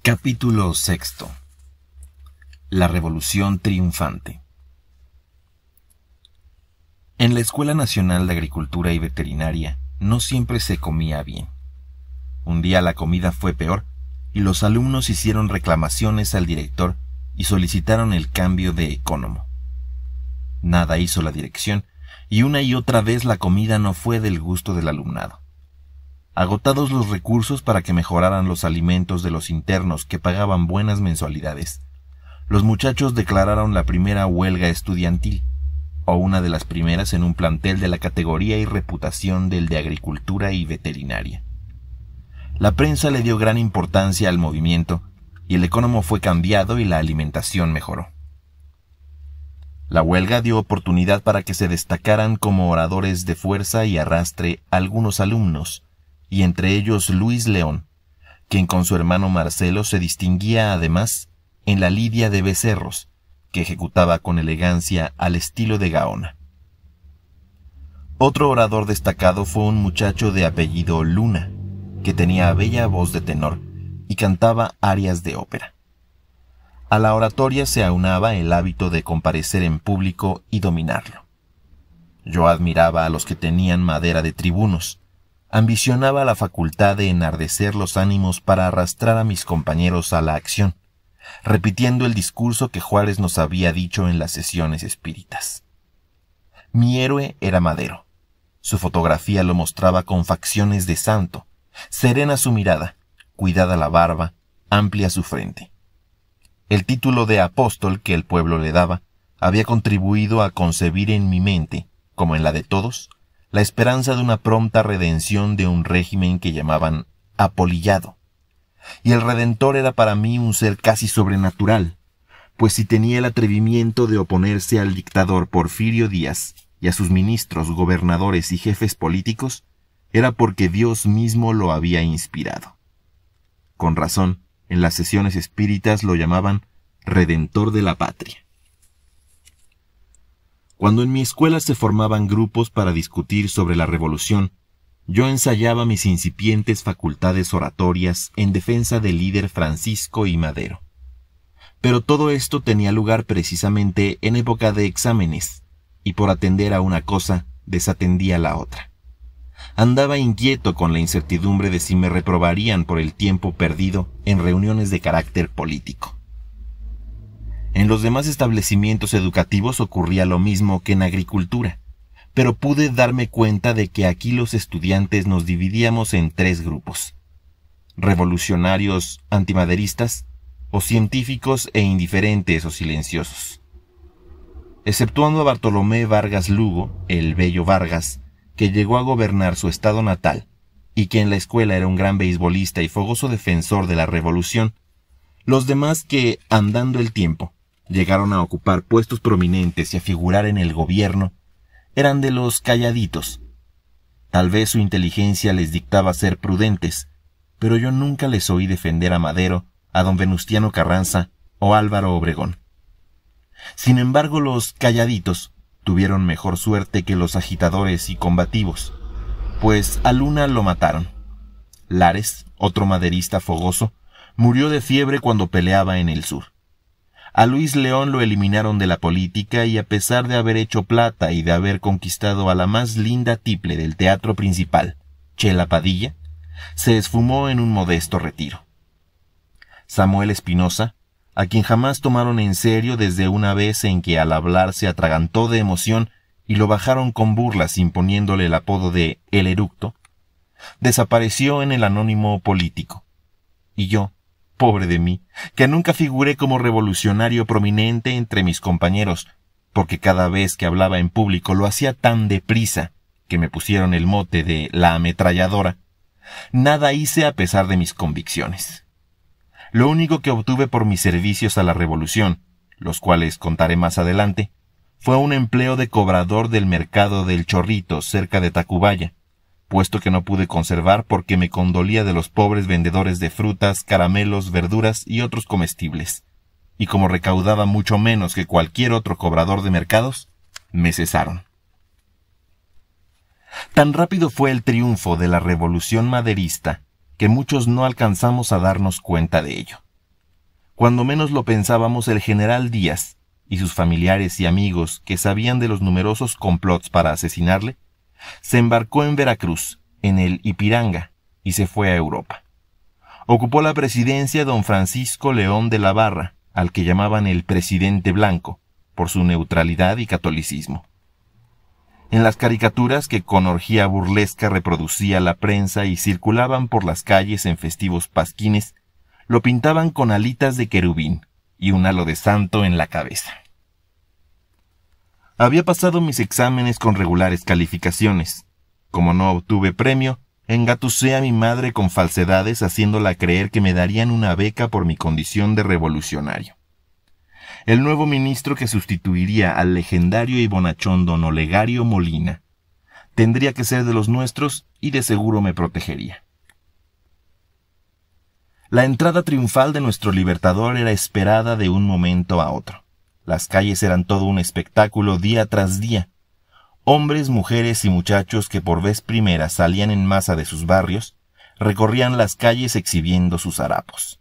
Capítulo sexto. La Revolución Triunfante. En la Escuela Nacional de Agricultura y Veterinaria no siempre se comía bien. Un día la comida fue peor y los alumnos hicieron reclamaciones al director y solicitaron el cambio de ecónomo. Nada hizo la dirección y una y otra vez la comida no fue del gusto del alumnado. Agotados los recursos para que mejoraran los alimentos de los internos que pagaban buenas mensualidades, los muchachos declararon la primera huelga estudiantil, o una de las primeras en un plantel de la categoría y reputación del de agricultura y veterinaria. La prensa le dio gran importancia al movimiento y el ecónomo fue cambiado y la alimentación mejoró. La huelga dio oportunidad para que se destacaran como oradores de fuerza y arrastre algunos alumnos, y entre ellos Luis León, quien con su hermano Marcelo se distinguía además en la lidia de becerros, que ejecutaba con elegancia al estilo de Gaona. Otro orador destacado fue un muchacho de apellido Luna, que tenía bella voz de tenor y cantaba arias de ópera. A la oratoria se aunaba el hábito de comparecer en público y dominarlo. Yo admiraba a los que tenían madera de tribunos, ambicionaba la facultad de enardecer los ánimos para arrastrar a mis compañeros a la acción, repitiendo el discurso que Juárez nos había dicho en las sesiones espíritas. Mi héroe era Madero. Su fotografía lo mostraba con facciones de santo, serena su mirada, cuidada la barba, amplia su frente. El título de apóstol que el pueblo le daba había contribuido a concebir en mi mente, como en la de todos, la esperanza de una pronta redención de un régimen que llamaban apolillado. Y el Redentor era para mí un ser casi sobrenatural, pues si tenía el atrevimiento de oponerse al dictador Porfirio Díaz y a sus ministros, gobernadores y jefes políticos, era porque Dios mismo lo había inspirado. Con razón, en las sesiones espíritas lo llamaban Redentor de la Patria. Cuando en mi escuela se formaban grupos para discutir sobre la revolución, yo ensayaba mis incipientes facultades oratorias en defensa del líder Francisco y Madero. Pero todo esto tenía lugar precisamente en época de exámenes, y por atender a una cosa, desatendía la otra. Andaba inquieto con la incertidumbre de si me reprobarían por el tiempo perdido en reuniones de carácter político. En los demás establecimientos educativos ocurría lo mismo que en agricultura, pero pude darme cuenta de que aquí los estudiantes nos dividíamos en tres grupos: revolucionarios antimaderistas, o científicos e indiferentes o silenciosos. Exceptuando a Bartolomé Vargas Lugo, el Bello Vargas, que llegó a gobernar su estado natal, y que en la escuela era un gran beisbolista y fogoso defensor de la revolución, los demás que, andando el tiempo, llegaron a ocupar puestos prominentes y a figurar en el gobierno, eran de los calladitos. Tal vez su inteligencia les dictaba ser prudentes, pero yo nunca les oí defender a Madero, a don Venustiano Carranza o Álvaro Obregón. Sin embargo, los calladitos tuvieron mejor suerte que los agitadores y combativos, pues a Luna lo mataron. Lares, otro maderista fogoso, murió de fiebre cuando peleaba en el sur. A Luis León lo eliminaron de la política y a pesar de haber hecho plata y de haber conquistado a la más linda tiple del teatro principal, Chela Padilla, se esfumó en un modesto retiro. Samuel Espinosa, a quien jamás tomaron en serio desde una vez en que al hablar se atragantó de emoción y lo bajaron con burlas imponiéndole el apodo de El Eructo, desapareció en el anónimo político. Y yo, pobre de mí, que nunca figuré como revolucionario prominente entre mis compañeros, porque cada vez que hablaba en público lo hacía tan deprisa que me pusieron el mote de la ametralladora, nada hice a pesar de mis convicciones. Lo único que obtuve por mis servicios a la revolución, los cuales contaré más adelante, fue un empleo de cobrador del mercado del Chorrito cerca de Tacubaya, puesto que no pude conservar porque me condolía de los pobres vendedores de frutas, caramelos, verduras y otros comestibles, y como recaudaba mucho menos que cualquier otro cobrador de mercados, me cesaron. Tan rápido fue el triunfo de la revolución maderista que muchos no alcanzamos a darnos cuenta de ello. Cuando menos lo pensábamos, el general Díaz y sus familiares y amigos que sabían de los numerosos complots para asesinarle, se embarcó en Veracruz, en el Ipiranga, y se fue a Europa. Ocupó la presidencia don Francisco León de la Barra, al que llamaban el presidente blanco, por su neutralidad y catolicismo. En las caricaturas que con orgía burlesca reproducía la prensa y circulaban por las calles en festivos pasquines, lo pintaban con alitas de querubín y un halo de santo en la cabeza. Había pasado mis exámenes con regulares calificaciones. Como no obtuve premio, engatusé a mi madre con falsedades, haciéndola creer que me darían una beca por mi condición de revolucionario. El nuevo ministro que sustituiría al legendario y bonachón don Olegario Molina tendría que ser de los nuestros y de seguro me protegería. La entrada triunfal de nuestro libertador era esperada de un momento a otro. Las calles eran todo un espectáculo día tras día. Hombres, mujeres y muchachos que por vez primera salían en masa de sus barrios, recorrían las calles exhibiendo sus harapos.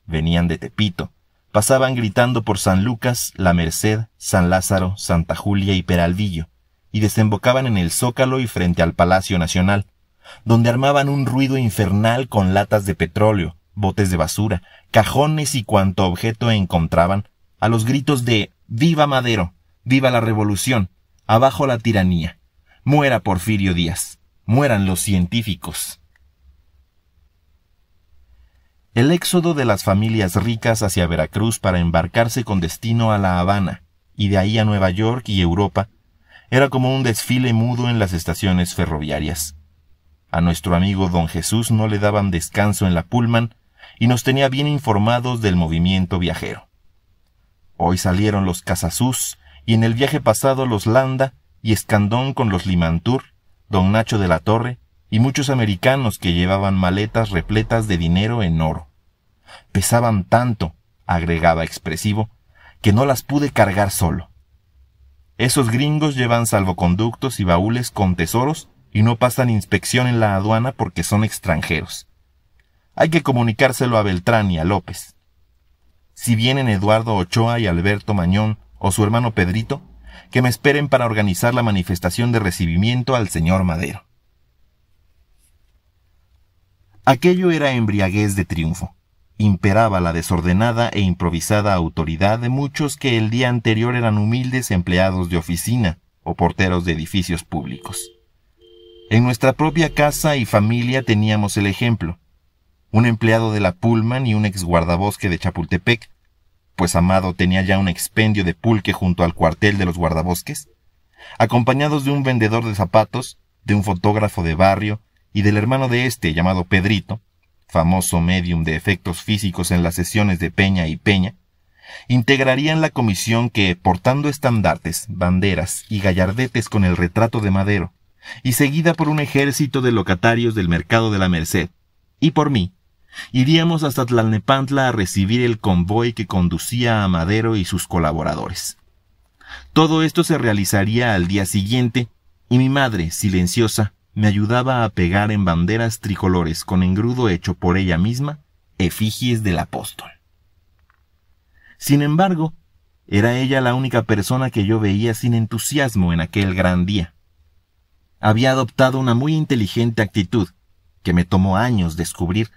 Venían de Tepito, pasaban gritando por San Lucas, La Merced, San Lázaro, Santa Julia y Peralvillo, y desembocaban en el Zócalo y frente al Palacio Nacional, donde armaban un ruido infernal con latas de petróleo, botes de basura, cajones y cuanto objeto encontraban, a los gritos de «¡Viva Madero! ¡Viva la revolución! ¡Abajo la tiranía! ¡Muera Porfirio Díaz! ¡Mueran los científicos!». El éxodo de las familias ricas hacia Veracruz para embarcarse con destino a La Habana y de ahí a Nueva York y Europa era como un desfile mudo en las estaciones ferroviarias. A nuestro amigo don Jesús no le daban descanso en la Pullman y nos tenía bien informados del movimiento viajero. Hoy salieron los Casasús y en el viaje pasado los Landa y Escandón con los Limantur, don Nacho de la Torre y muchos americanos que llevaban maletas repletas de dinero en oro. Pesaban tanto, agregaba expresivo, que no las pude cargar solo. Esos gringos llevan salvoconductos y baúles con tesoros y no pasan inspección en la aduana porque son extranjeros. Hay que comunicárselo a Beltrán y a López. Si vienen Eduardo Ochoa y Alberto Mañón o su hermano Pedrito, que me esperen para organizar la manifestación de recibimiento al señor Madero. Aquello era embriaguez de triunfo. Imperaba la desordenada e improvisada autoridad de muchos que el día anterior eran humildes empleados de oficina o porteros de edificios públicos. En nuestra propia casa y familia teníamos el ejemplo. Un empleado de la Pullman y un exguardabosque de Chapultepec, pues Amado tenía ya un expendio de pulque junto al cuartel de los guardabosques, acompañados de un vendedor de zapatos, de un fotógrafo de barrio y del hermano de este llamado Pedrito, famoso médium de efectos físicos en las sesiones de Peña y Peña, integrarían la comisión que, portando estandartes, banderas y gallardetes con el retrato de Madero, y seguida por un ejército de locatarios del mercado de la Merced, y por mí, iríamos hasta Tlalnepantla a recibir el convoy que conducía a Madero y sus colaboradores. Todo esto se realizaría al día siguiente, y mi madre, silenciosa, me ayudaba a pegar en banderas tricolores con engrudo hecho por ella misma, efigies del apóstol. Sin embargo, era ella la única persona que yo veía sin entusiasmo en aquel gran día. Había adoptado una muy inteligente actitud, que me tomó años descubrir,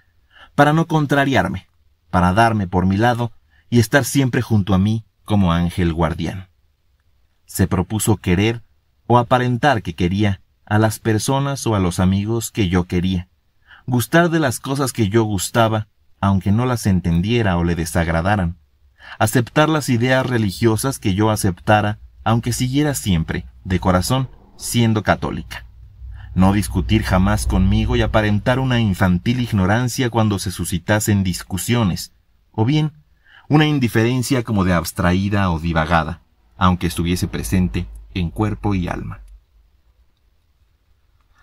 para no contrariarme, para darme por mi lado y estar siempre junto a mí como ángel guardián. Se propuso querer o aparentar que quería a las personas o a los amigos que yo quería, gustar de las cosas que yo gustaba, aunque no las entendiera o le desagradaran, aceptar las ideas religiosas que yo aceptara, aunque siguiera siempre, de corazón, siendo católica. No discutir jamás conmigo y aparentar una infantil ignorancia cuando se suscitasen discusiones, o bien una indiferencia como de abstraída o divagada, aunque estuviese presente en cuerpo y alma.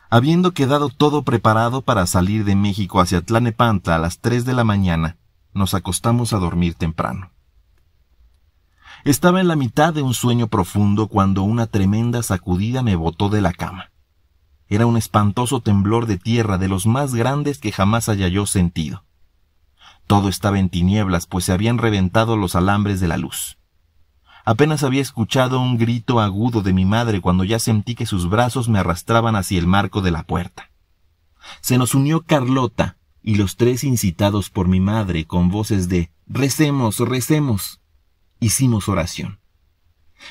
Habiendo quedado todo preparado para salir de México hacia Tlalnepantla a las 3 de la mañana, nos acostamos a dormir temprano. Estaba en la mitad de un sueño profundo cuando una tremenda sacudida me botó de la cama. Era un espantoso temblor de tierra de los más grandes que jamás haya yo sentido. Todo estaba en tinieblas, pues se habían reventado los alambres de la luz. Apenas había escuchado un grito agudo de mi madre cuando ya sentí que sus brazos me arrastraban hacia el marco de la puerta. Se nos unió Carlota, y los tres, incitados por mi madre con voces de «recemos, recemos», hicimos oración.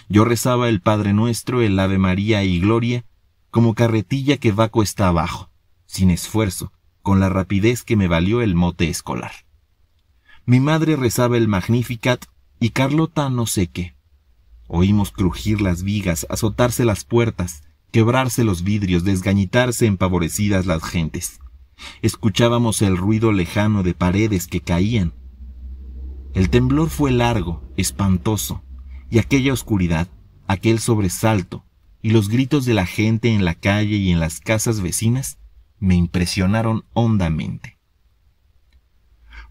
Yo rezaba el Padre Nuestro, el Ave María y Gloria, como carretilla que va cuesta abajo, sin esfuerzo, con la rapidez que me valió el mote escolar. Mi madre rezaba el Magnificat y Carlota no sé qué. Oímos crujir las vigas, azotarse las puertas, quebrarse los vidrios, desgañitarse empavorecidas las gentes. Escuchábamos el ruido lejano de paredes que caían. El temblor fue largo, espantoso, y aquella oscuridad, aquel sobresalto, y los gritos de la gente en la calle y en las casas vecinas me impresionaron hondamente.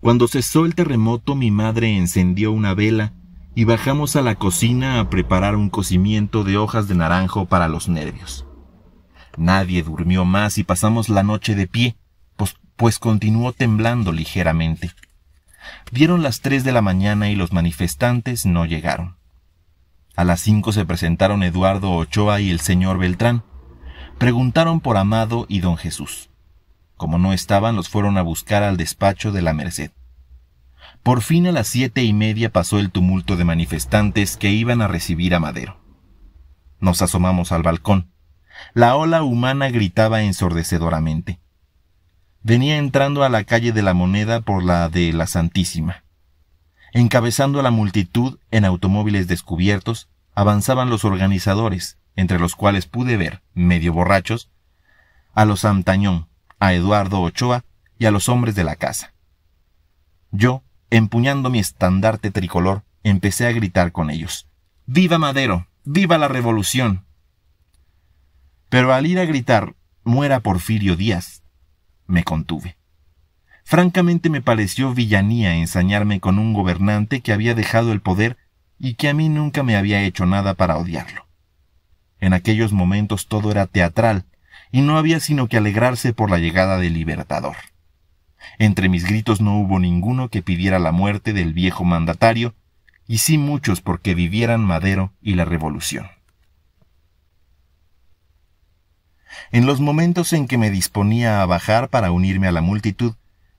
Cuando cesó el terremoto, mi madre encendió una vela y bajamos a la cocina a preparar un cocimiento de hojas de naranjo para los nervios. Nadie durmió más y pasamos la noche de pie, pues continuó temblando ligeramente. Dieron las 3 de la mañana y los manifestantes no llegaron. A las 5 se presentaron Eduardo Ochoa y el señor Beltrán. Preguntaron por Amado y don Jesús. Como no estaban, los fueron a buscar al despacho de la Merced. Por fin a las 7:30 pasó el tumulto de manifestantes que iban a recibir a Madero. Nos asomamos al balcón. La ola humana gritaba ensordecedoramente. Venía entrando a la calle de la Moneda por la de la Santísima. Encabezando a la multitud en automóviles descubiertos, avanzaban los organizadores, entre los cuales pude ver, medio borrachos, a los Samtañón, a Eduardo Ochoa y a los hombres de la casa. Yo, empuñando mi estandarte tricolor, empecé a gritar con ellos. ¡Viva Madero! ¡Viva la revolución! Pero al ir a gritar «Muera Porfirio Díaz», me contuve. Francamente me pareció villanía ensañarme con un gobernante que había dejado el poder y que a mí nunca me había hecho nada para odiarlo. En aquellos momentos todo era teatral y no había sino que alegrarse por la llegada del Libertador. Entre mis gritos no hubo ninguno que pidiera la muerte del viejo mandatario, y sí muchos porque vivieran Madero y la revolución. En los momentos en que me disponía a bajar para unirme a la multitud,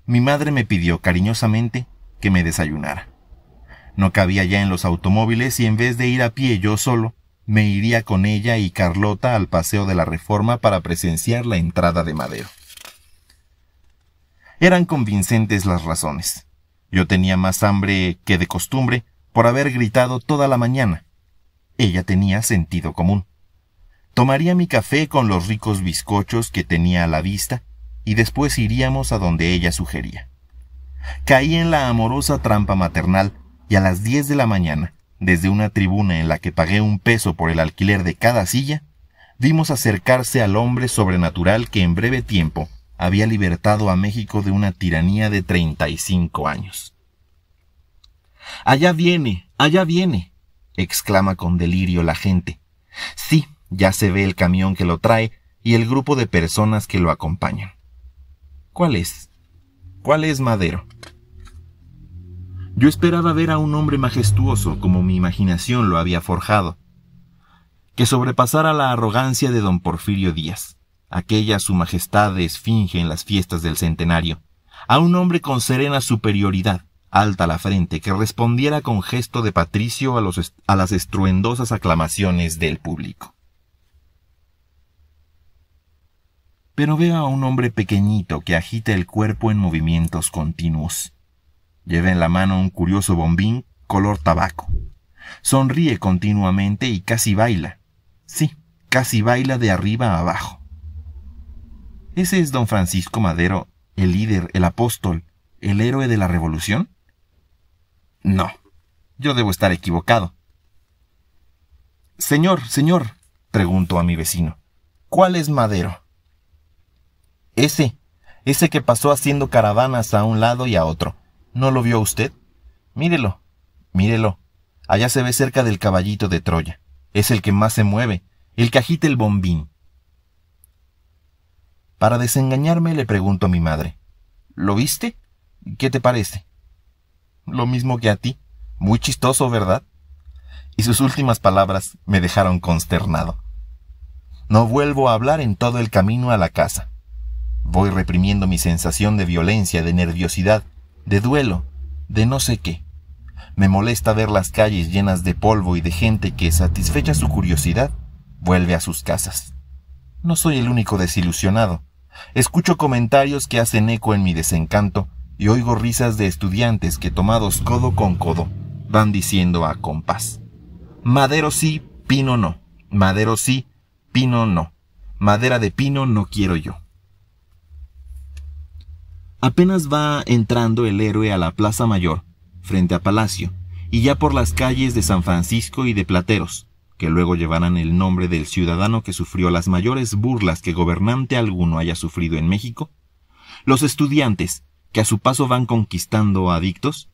mi madre me pidió cariñosamente que me desayunara. No cabía ya en los automóviles y en vez de ir a pie yo solo, me iría con ella y Carlota al Paseo de la Reforma para presenciar la entrada de Madero. Eran convincentes las razones. Yo tenía más hambre que de costumbre por haber gritado toda la mañana. Ella tenía sentido común. Tomaría mi café con los ricos bizcochos que tenía a la vista y después iríamos a donde ella sugería. Caí en la amorosa trampa maternal y a las 10 de la mañana, desde una tribuna en la que pagué $1 por el alquiler de cada silla, vimos acercarse al hombre sobrenatural que en breve tiempo había libertado a México de una tiranía de 35 años. «¡Allá viene! ¡Allá viene!», exclama con delirio la gente. Sí, ya se ve el camión que lo trae y el grupo de personas que lo acompañan. ¿Cuál es? ¿Cuál es Madero? Yo esperaba ver a un hombre majestuoso, como mi imaginación lo había forjado, que sobrepasara la arrogancia de don Porfirio Díaz, aquella su majestad de esfinge en las fiestas del centenario, a un hombre con serena superioridad, alta la frente, que respondiera con gesto de patricio a las estruendosas aclamaciones del público. Pero veo a un hombre pequeñito que agita el cuerpo en movimientos continuos. Lleva en la mano un curioso bombín color tabaco. Sonríe continuamente y casi baila. Sí, casi baila de arriba a abajo. ¿Ese es don Francisco Madero, el líder, el apóstol, el héroe de la revolución? No, yo debo estar equivocado. Señor, pregunto a mi vecino, ¿cuál es Madero? Ese que pasó haciendo caravanas a un lado y a otro. ¿No lo vio usted? Mírelo. Allá se ve cerca del caballito de Troya. Es el que más se mueve, el que agita el bombín. Para desengañarme le pregunto a mi madre, ¿lo viste? ¿Qué te parece? lo mismo que a ti. Muy chistoso, ¿verdad? Y sus últimas palabras me dejaron consternado. No vuelvo a hablar en todo el camino a la casa. Voy reprimiendo mi sensación de violencia, de nerviosidad, de duelo, de no sé qué. Me molesta ver las calles llenas de polvo y de gente que, satisfecha su curiosidad, vuelve a sus casas. No soy el único desilusionado. Escucho comentarios que hacen eco en mi desencanto y oigo risas de estudiantes que, tomados codo con codo, van diciendo a compás: Madero sí, pino no. Madero sí, pino no. Madera de pino no quiero yo. Apenas va entrando el héroe a la Plaza Mayor, frente a Palacio, y ya por las calles de San Francisco y de Plateros, que luego llevarán el nombre del ciudadano que sufrió las mayores burlas que gobernante alguno haya sufrido en México, los estudiantes, que a su paso van conquistando adictos,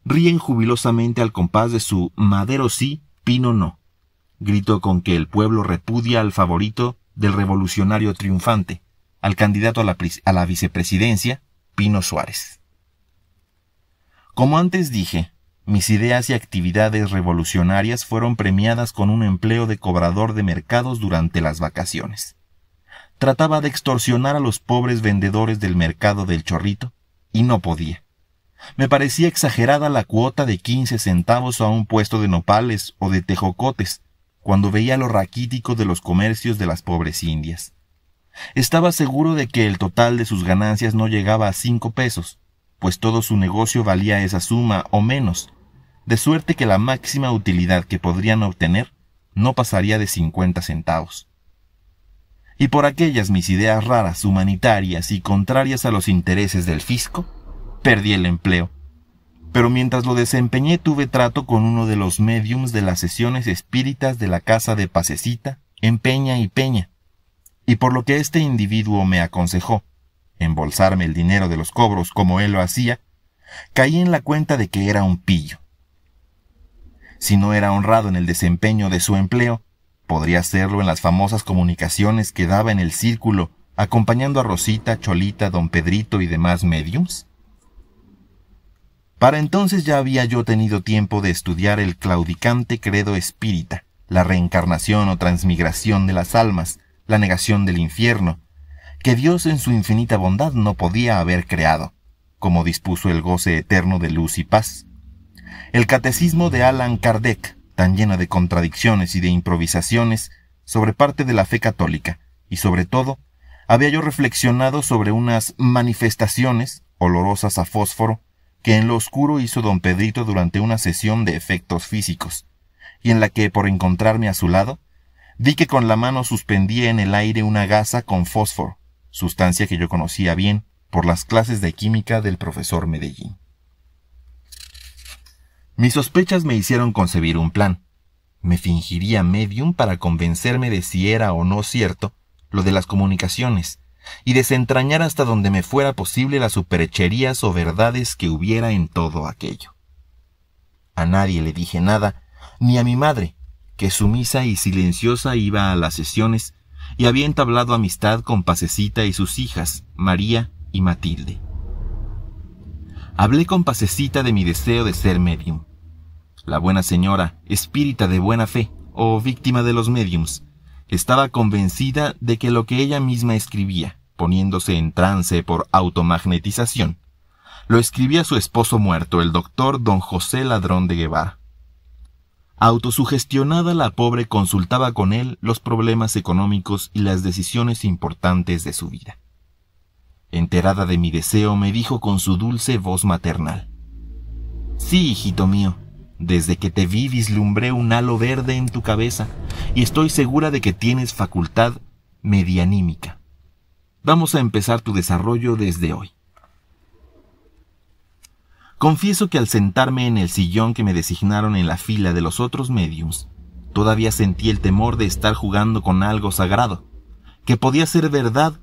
ríen jubilosamente al compás de su Madero sí, pino no, grito con que el pueblo repudia al favorito del revolucionario triunfante, al candidato a la vicepresidencia, Pino Suárez. Como antes dije, mis ideas y actividades revolucionarias fueron premiadas con un empleo de cobrador de mercados durante las vacaciones. Trataba de extorsionar a los pobres vendedores del mercado del Chorrito, y no podía. Me parecía exagerada la cuota de 15 centavos a un puesto de nopales o de tejocotes, cuando veía lo raquítico de los comercios de las pobres indias. Estaba seguro de que el total de sus ganancias no llegaba a 5 pesos, pues todo su negocio valía esa suma o menos, de suerte que la máxima utilidad que podrían obtener no pasaría de 50 centavos. Y por aquellas mis ideas raras, humanitarias y contrarias a los intereses del fisco, perdí el empleo. Pero mientras lo desempeñé tuve trato con uno de los médiums de las sesiones espíritas de la casa de Pasecita, en Peña y Peña, y por lo que este individuo me aconsejó embolsarme el dinero de los cobros como él lo hacía, caí en la cuenta de que era un pillo. Si no era honrado en el desempeño de su empleo, podría serlo en las famosas comunicaciones que daba en el círculo, acompañando a Rosita, Cholita, Don Pedrito y demás médiums. Para entonces ya había yo tenido tiempo de estudiar el claudicante credo espírita, la reencarnación o transmigración de las almas, la negación del infierno, que Dios en su infinita bondad no podía haber creado, como dispuso el goce eterno de luz y paz. El catecismo de Allan Kardec, tan lleno de contradicciones y de improvisaciones sobre parte de la fe católica, y sobre todo, había yo reflexionado sobre unas manifestaciones, olorosas a fósforo, que en lo oscuro hizo don Pedrito durante una sesión de efectos físicos, y en la que, por encontrarme a su lado, vi que con la mano suspendía en el aire una gasa con fósforo, sustancia que yo conocía bien por las clases de química del profesor Medellín. Mis sospechas me hicieron concebir un plan. Me fingiría medium para convencerme de si era o no cierto lo de las comunicaciones, y desentrañar hasta donde me fuera posible las supercherías o verdades que hubiera en todo aquello. A nadie le dije nada, ni a mi madre, que sumisa y silenciosa iba a las sesiones y había entablado amistad con Pasecita y sus hijas, María y Matilde. Hablé con Pasecita de mi deseo de ser medium. La buena señora, espírita de buena fe, o víctima de los médiums, estaba convencida de que lo que ella misma escribía, poniéndose en trance por automagnetización, lo escribía su esposo muerto, el doctor don José Ladrón de Guevara. Autosugestionada, la pobre consultaba con él los problemas económicos y las decisiones importantes de su vida. Enterada de mi deseo, me dijo con su dulce voz maternal: «Sí, hijito mío, desde que te vi vislumbré un halo verde en tu cabeza y estoy segura de que tienes facultad medianímica. Vamos a empezar tu desarrollo desde hoy». Confieso que al sentarme en el sillón que me designaron en la fila de los otros médiums, todavía sentí el temor de estar jugando con algo sagrado, que podía ser verdad,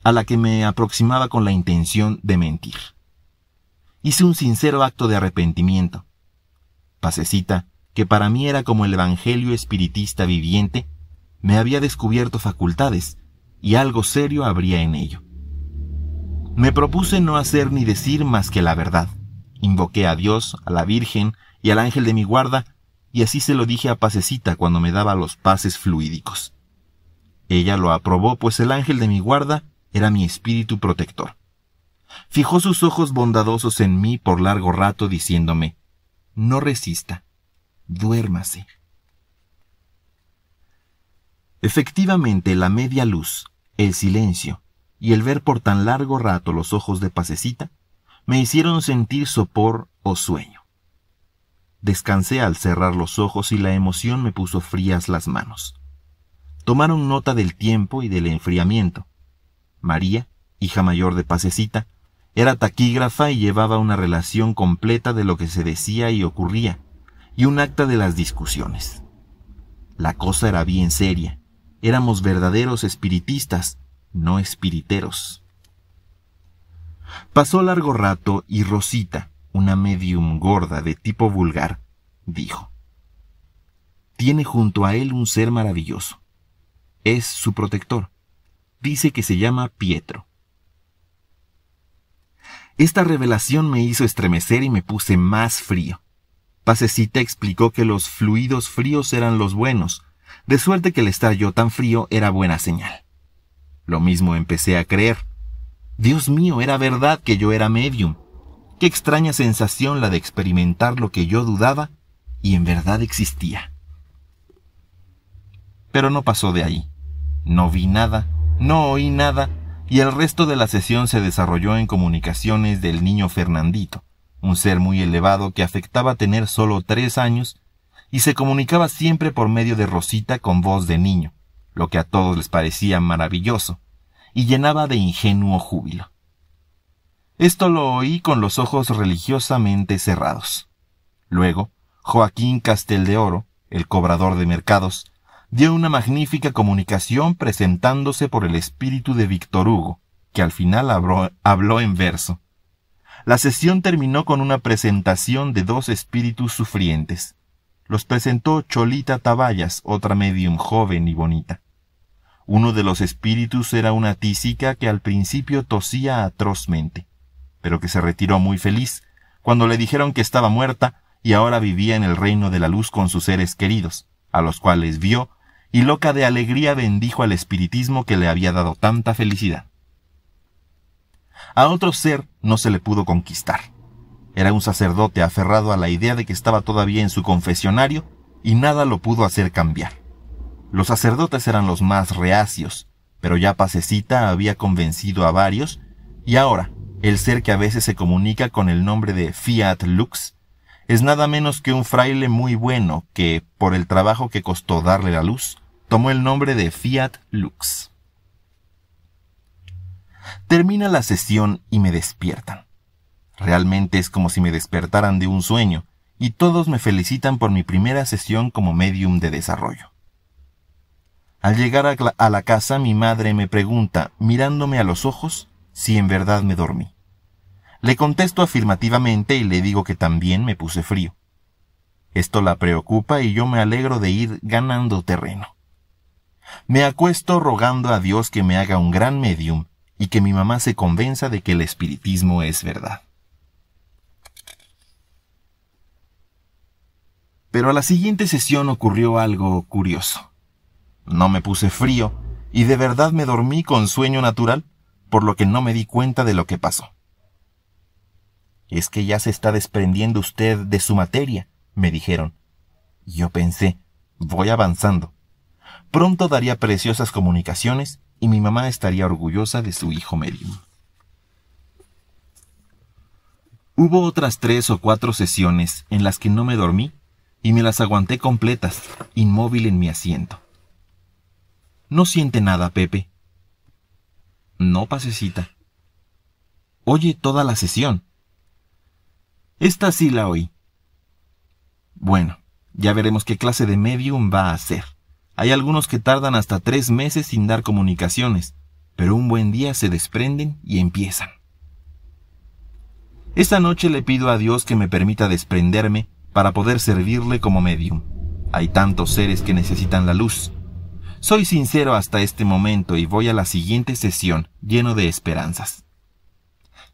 a la que me aproximaba con la intención de mentir. Hice un sincero acto de arrepentimiento. Pasecita, que para mí era como el evangelio espiritista viviente, me había descubierto facultades, y algo serio habría en ello. Me propuse no hacer ni decir más que la verdad, Invoqué a Dios, a la Virgen y al ángel de mi guarda, y así se lo dije a Pasecita cuando me daba los pases fluídicos. Ella lo aprobó, pues el ángel de mi guarda era mi espíritu protector. Fijó sus ojos bondadosos en mí por largo rato, diciéndome: no resista, duérmase. Efectivamente, la media luz, el silencio y el ver por tan largo rato los ojos de Pasecita me hicieron sentir sopor o sueño. Descansé al cerrar los ojos y la emoción me puso frías las manos. Tomaron nota del tiempo y del enfriamiento. María, hija mayor de Pasecita, era taquígrafa y llevaba una relación completa de lo que se decía y ocurría, y un acta de las discusiones. La cosa era bien seria. Éramos verdaderos espiritistas, no espiriteros. Pasó largo rato y Rosita, una medium gorda de tipo vulgar, dijo: tiene junto a él un ser maravilloso. Es su protector. Dice que se llama Pietro. Esta revelación me hizo estremecer y me puse más frío. Pasecita explicó que los fluidos fríos eran los buenos, de suerte que el estar yo tan frío era buena señal. Lo mismo empecé a creer. Dios mío, era verdad que yo era medium. Qué extraña sensación la de experimentar lo que yo dudaba y en verdad existía. Pero no pasó de ahí. No vi nada, no oí nada, y el resto de la sesión se desarrolló en comunicaciones del niño Fernandito, un ser muy elevado que afectaba tener solo 3 años y se comunicaba siempre por medio de Rosita con voz de niño, lo que a todos les parecía maravilloso, y llenaba de ingenuo júbilo. Esto lo oí con los ojos religiosamente cerrados. Luego, Joaquín Casteldeoro, el cobrador de mercados, dio una magnífica comunicación presentándose por el espíritu de Víctor Hugo, que al final habló en verso. La sesión terminó con una presentación de 2 espíritus sufrientes. Los presentó Cholita Taballas, otra medium joven y bonita. Uno de los espíritus era una tísica que al principio tosía atrozmente, pero que se retiró muy feliz cuando le dijeron que estaba muerta y ahora vivía en el reino de la luz con sus seres queridos, a los cuales vio, y loca de alegría bendijo al espiritismo que le había dado tanta felicidad. A otro ser no se le pudo conquistar. Era un sacerdote aferrado a la idea de que estaba todavía en su confesionario y nada lo pudo hacer cambiar. Los sacerdotes eran los más reacios, pero ya Pasecita había convencido a varios, y ahora el ser que a veces se comunica con el nombre de Fiat Lux es nada menos que un fraile muy bueno que, por el trabajo que costó darle la luz, tomó el nombre de Fiat Lux. Termina la sesión y me despiertan. Realmente es como si me despertaran de un sueño, y todos me felicitan por mi primera sesión como medium de desarrollo. Al llegar a la casa, mi madre me pregunta, mirándome a los ojos, si en verdad me dormí. Le contesto afirmativamente y le digo que también me puse frío. Esto la preocupa y yo me alegro de ir ganando terreno. Me acuesto rogando a Dios que me haga un gran medium y que mi mamá se convenza de que el espiritismo es verdad. Pero a la siguiente sesión ocurrió algo curioso. No me puse frío y de verdad me dormí con sueño natural, por lo que no me di cuenta de lo que pasó. «Es que ya se está desprendiendo usted de su materia», me dijeron. Yo pensé, voy avanzando. Pronto daría preciosas comunicaciones y mi mamá estaría orgullosa de su hijo medium. Hubo otras 3 o 4 sesiones en las que no me dormí y me las aguanté completas, inmóvil en mi asiento. «¿No siente nada, Pepe?» «No, Pasecita». «Oye toda la sesión». «Esta sí la oí». «Bueno, ya veremos qué clase de medium va a ser. Hay algunos que tardan hasta 3 meses sin dar comunicaciones, pero un buen día se desprenden y empiezan». Esta noche le pido a Dios que me permita desprenderme para poder servirle como medium. Hay tantos seres que necesitan la luz. Soy sincero hasta este momento y voy a la siguiente sesión lleno de esperanzas.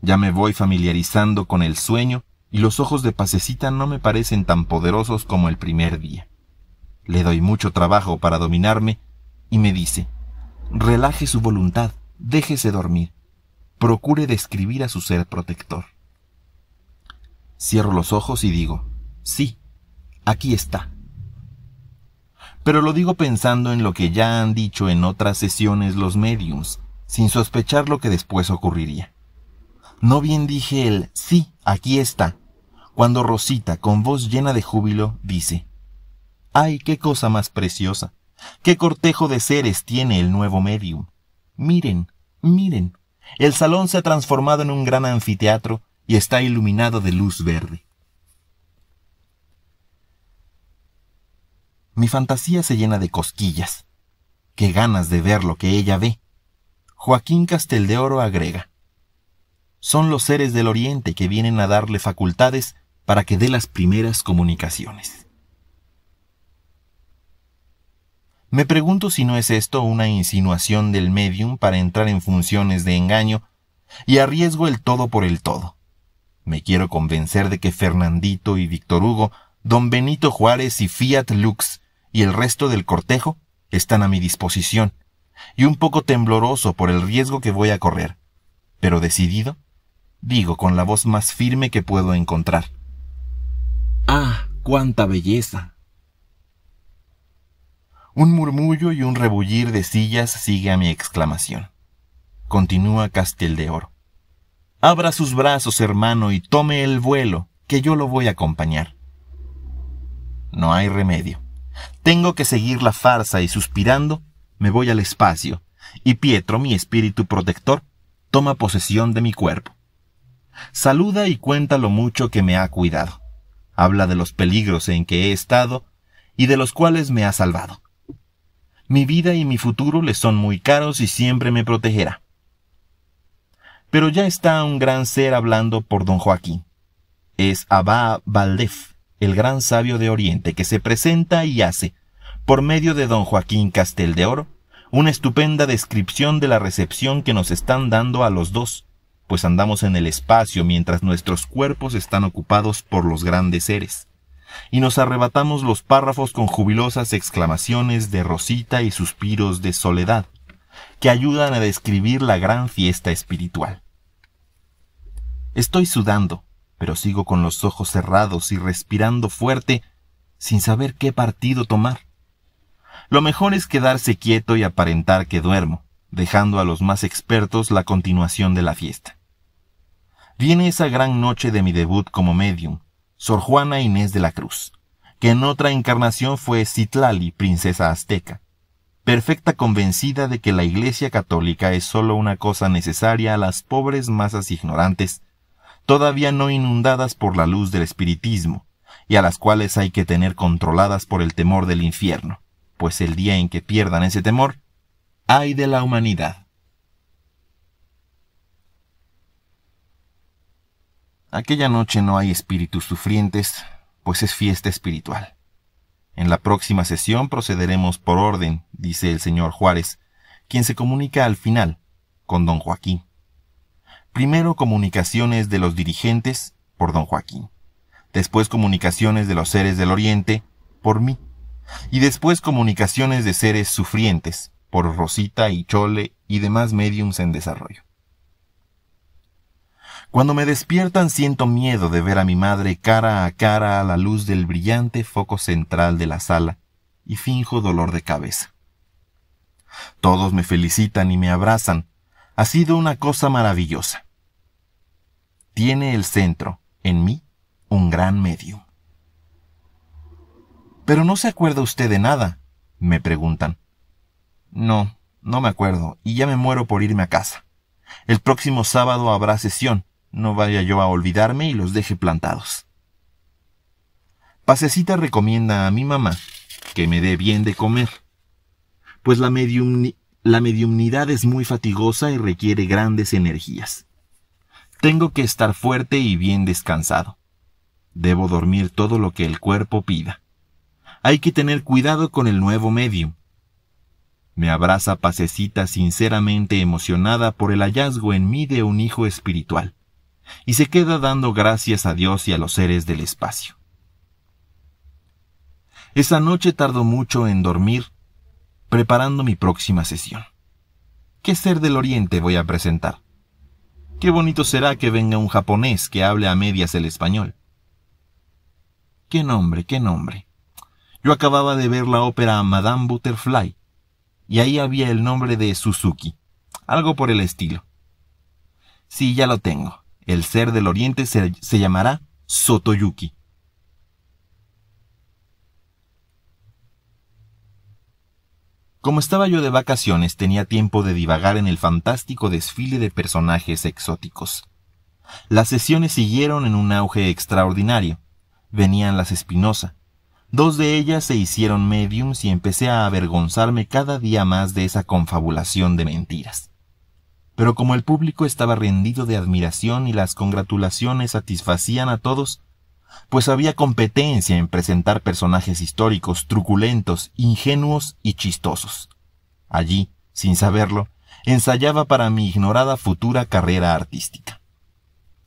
Ya me voy familiarizando con el sueño y los ojos de Pasecita no me parecen tan poderosos como el primer día. Le doy mucho trabajo para dominarme y me dice: relaje su voluntad, déjese dormir, procure describir a su ser protector. Cierro los ojos y digo: sí, aquí está. Pero lo digo pensando en lo que ya han dicho en otras sesiones los médiums, sin sospechar lo que después ocurriría. No bien dije el sí, aquí está, cuando Rosita, con voz llena de júbilo, dice: ¡ay, qué cosa más preciosa! ¡Qué cortejo de seres tiene el nuevo médium! Miren, miren, el salón se ha transformado en un gran anfiteatro y está iluminado de luz verde. Mi fantasía se llena de cosquillas. ¡Qué ganas de ver lo que ella ve! Joaquín Casteldeoro agrega: son los seres del Oriente que vienen a darle facultades para que dé las primeras comunicaciones. Me pregunto si no es esto una insinuación del médium para entrar en funciones de engaño, y arriesgo el todo por el todo. Me quiero convencer de que Fernandito y Víctor Hugo, don Benito Juárez y Fiat Lux y el resto del cortejo están a mi disposición, y un poco tembloroso por el riesgo que voy a correr, pero decidido, digo con la voz más firme que puedo encontrar: ¡ah, cuánta belleza! Un murmullo y un rebullir de sillas sigue a mi exclamación. Continúa Casteldeoro: abra sus brazos, hermano, y tome el vuelo, que yo lo voy a acompañar. No hay remedio. Tengo que seguir la farsa y, suspirando, me voy al espacio, y Pietro, mi espíritu protector, toma posesión de mi cuerpo. Saluda y cuenta lo mucho que me ha cuidado. Habla de los peligros en que he estado y de los cuales me ha salvado. Mi vida y mi futuro le son muy caros y siempre me protegerá. Pero ya está un gran ser hablando por don Joaquín. Es Abba Valdef, el gran sabio de Oriente, que se presenta y hace, por medio de don Joaquín Casteldeoro, una estupenda descripción de la recepción que nos están dando a los dos, pues andamos en el espacio mientras nuestros cuerpos están ocupados por los grandes seres, y nos arrebatamos los párrafos con jubilosas exclamaciones de Rosita y suspiros de Soledad, que ayudan a describir la gran fiesta espiritual. Estoy sudando, pero sigo con los ojos cerrados y respirando fuerte, sin saber qué partido tomar. Lo mejor es quedarse quieto y aparentar que duermo, dejando a los más expertos la continuación de la fiesta. Viene esa gran noche de mi debut como médium, Sor Juana Inés de la Cruz, que en otra encarnación fue Citlali, princesa azteca, perfecta convencida de que la Iglesia católica es sólo una cosa necesaria a las pobres masas ignorantes, todavía no inundadas por la luz del espiritismo, y a las cuales hay que tener controladas por el temor del infierno, pues el día en que pierdan ese temor, ¡ay de la humanidad! Aquella noche no hay espíritus sufrientes, pues es fiesta espiritual. En la próxima sesión procederemos por orden, dice el señor Juárez, quien se comunica al final, con don Joaquín. Primero comunicaciones de los dirigentes, por don Joaquín. Después comunicaciones de los seres del Oriente, por mí. Y después comunicaciones de seres sufrientes, por Rosita y Chole y demás médiums en desarrollo. Cuando me despiertan siento miedo de ver a mi madre cara a cara a la luz del brillante foco central de la sala y finjo dolor de cabeza. Todos me felicitan y me abrazan. Ha sido una cosa maravillosa. Tiene el centro, en mí, un gran medium. «¿Pero no se acuerda usted de nada?», me preguntan. No me acuerdo, y ya me muero por irme a casa. El próximo sábado habrá sesión. No vaya yo a olvidarme y los deje plantados. Pasecita recomienda a mi mamá que me dé bien de comer, pues la mediumnidad es muy fatigosa y requiere grandes energías. Tengo que estar fuerte y bien descansado. Debo dormir todo lo que el cuerpo pida. Hay que tener cuidado con el nuevo medium. Me abraza Pasecita sinceramente emocionada por el hallazgo en mí de un hijo espiritual, y se queda dando gracias a Dios y a los seres del espacio. Esa noche tardo mucho en dormir, preparando mi próxima sesión. ¿Qué ser del Oriente voy a presentar? Qué bonito será que venga un japonés que hable a medias el español. ¿Qué nombre, qué nombre? Yo acababa de ver la ópera Madame Butterfly, y ahí había el nombre de Suzuki, algo por el estilo. Sí, ya lo tengo. El ser del Oriente se llamará Sotoyuki. Como estaba yo de vacaciones, tenía tiempo de divagar en el fantástico desfile de personajes exóticos. Las sesiones siguieron en un auge extraordinario. Venían las Espinosa. 2 de ellas se hicieron médiums y empecé a avergonzarme cada día más de esa confabulación de mentiras. Pero como el público estaba rendido de admiración y las congratulaciones satisfacían a todos, pues había competencia en presentar personajes históricos truculentos, ingenuos y chistosos. Allí, sin saberlo, ensayaba para mi ignorada futura carrera artística.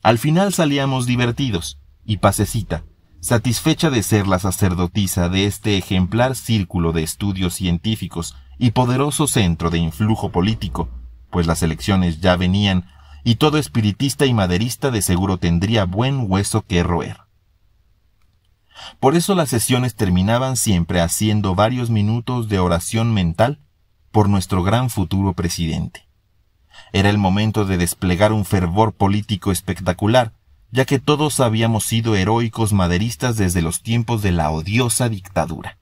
Al final salíamos divertidos, y Pasecita, satisfecha de ser la sacerdotisa de este ejemplar círculo de estudios científicos y poderoso centro de influjo político, pues las elecciones ya venían, y todo espiritista y maderista de seguro tendría buen hueso que roer. Por eso las sesiones terminaban siempre haciendo varios minutos de oración mental por nuestro gran futuro presidente. Era el momento de desplegar un fervor político espectacular, ya que todos habíamos sido heroicos maderistas desde los tiempos de la odiosa dictadura.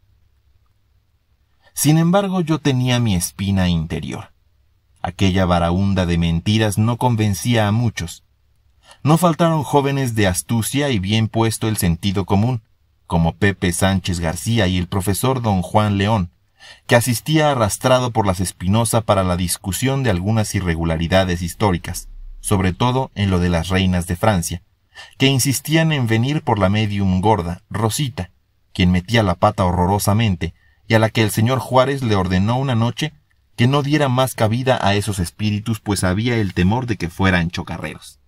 Sin embargo, yo tenía mi espina interior. Aquella baraúnda de mentiras no convencía a muchos. No faltaron jóvenes de astucia y bien puesto el sentido común, como Pepe Sánchez García y el profesor don Juan León, que asistía arrastrado por las Espinosa para la discusión de algunas irregularidades históricas, sobre todo en lo de las reinas de Francia, que insistían en venir por la médium gorda, Rosita, quien metía la pata horrorosamente, y a la que el señor Juárez le ordenó una noche que no diera más cabida a esos espíritus, pues había el temor de que fueran chocarreros.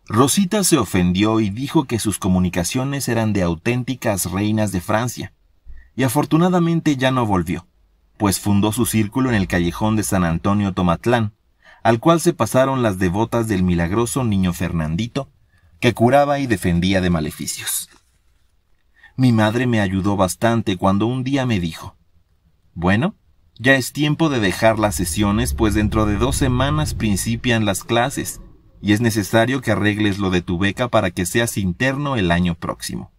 Rosita se ofendió y dijo que sus comunicaciones eran de auténticas reinas de Francia, y afortunadamente ya no volvió, pues fundó su círculo en el callejón de San Antonio Tomatlán, al cual se pasaron las devotas del milagroso niño Fernandito, que curaba y defendía de maleficios. Mi madre me ayudó bastante cuando un día me dijo: «Bueno, ya es tiempo de dejar las sesiones, pues dentro de 2 semanas principian las clases, y es necesario que arregles lo de tu beca para que seas interno el año próximo».